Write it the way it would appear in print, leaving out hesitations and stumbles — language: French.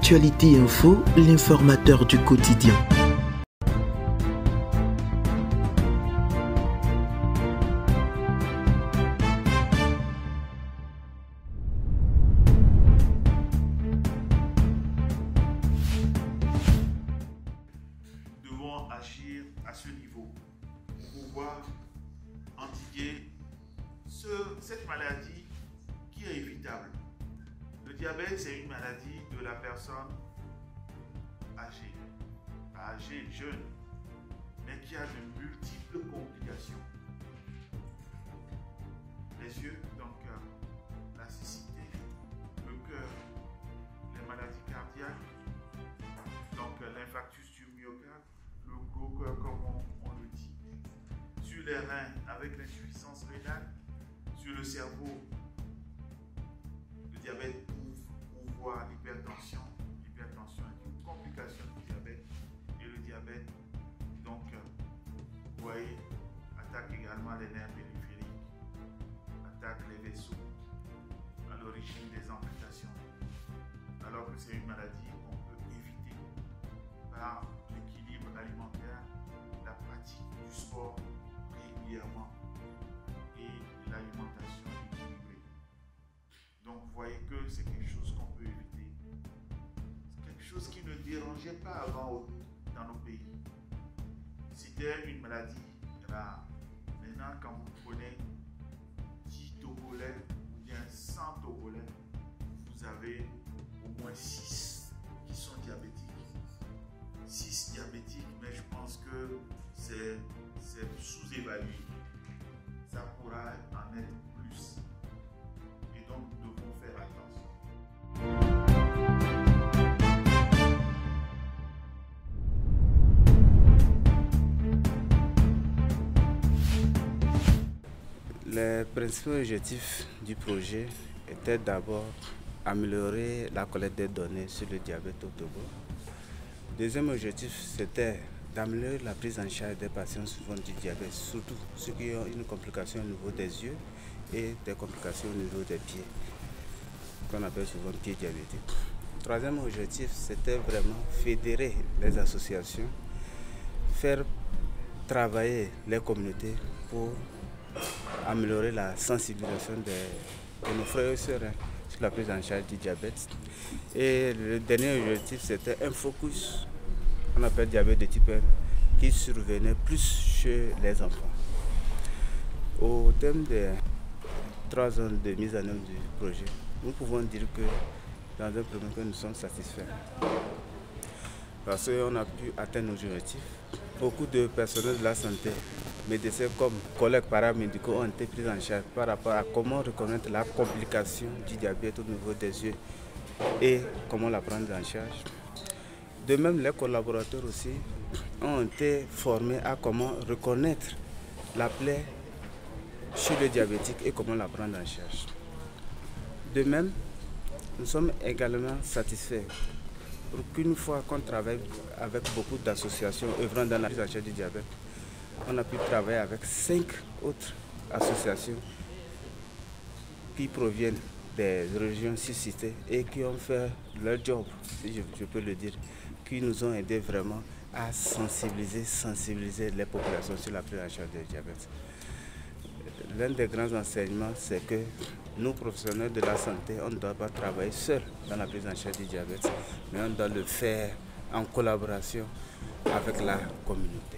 Actualité Info, l'informateur du quotidien. Nous devons agir à ce niveau pour pouvoir endiguer cette maladie qui est évitable. Le diabète, c'est une maladie de la personne âgée, jeune, mais qui a de multiples complications. Les yeux, donc la cécité, le cœur, les maladies cardiaques, donc l'infarctus du myocarde, le gros cœur comme on le dit. Sur les reins avec l'insuffisance rénale, sur le cerveau, le diabète pour voir l'hypertension. L'hypertension est une complication du diabète. Et le diabète, donc, vous voyez, attaque également les nerfs périphériques, attaque les vaisseaux, à l'origine des amputations. Alors que c'est une maladie qu'on peut éviter par l'équilibre alimentaire, la pratique du sport régulièrement et l'alimentation équilibrée. Donc vous voyez que c'est quelque chose qu'on peut éviter. C'est quelque chose qui ne dérangeait pas avant dans nos pays. C'était une maladie rare. Maintenant, quand vous prenez 10 Togolais ou bien 100 Togolais, vous avez au moins 6 qui sont diabétiques. 6 diabétiques, mais je pense que c'est sous-évalué. Ça pourra en être plus. Et donc, nous devons faire attention. Les principaux objectifs du projet étaient d'abord améliorer la collecte des données sur le diabète au Togo. Le deuxième objectif, c'était d'améliorer la prise en charge des patients souffrant du diabète, surtout ceux qui ont une complication au niveau des yeux et des complications au niveau des pieds, qu'on appelle souvent pieds diabétiques. Le troisième objectif, c'était vraiment fédérer les associations, faire travailler les communautés pour améliorer la sensibilisation de nos frères et sœurs sur la prise en charge du diabète. Et le dernier objectif, c'était un focus, on appelle diabète de type 1, qui survenait plus chez les enfants. Au terme des 3 ans de mise en œuvre du projet, nous pouvons dire que dans un premier temps, nous sommes satisfaits. Parce qu'on a pu atteindre nos objectifs. Beaucoup de personnels de la santé, médecins comme collègues paramédicaux ont été pris en charge par rapport à comment reconnaître la complication du diabète au niveau des yeux et comment la prendre en charge. De même, les collaborateurs aussi ont été formés à comment reconnaître la plaie chez le diabétique et comment la prendre en charge. De même, nous sommes également satisfaits pour qu'une fois qu'on travaille avec beaucoup d'associations œuvrant dans la prise en charge du diabète, on a pu travailler avec 5 autres associations qui proviennent des régions suscitées et qui ont fait leur job, si je peux le dire, qui nous ont aidés vraiment à sensibiliser les populations sur la prise en charge du diabète. L'un des grands enseignements, c'est que nous, professionnels de la santé, on ne doit pas travailler seuls dans la prise en charge du diabète, mais on doit le faire en collaboration avec la communauté.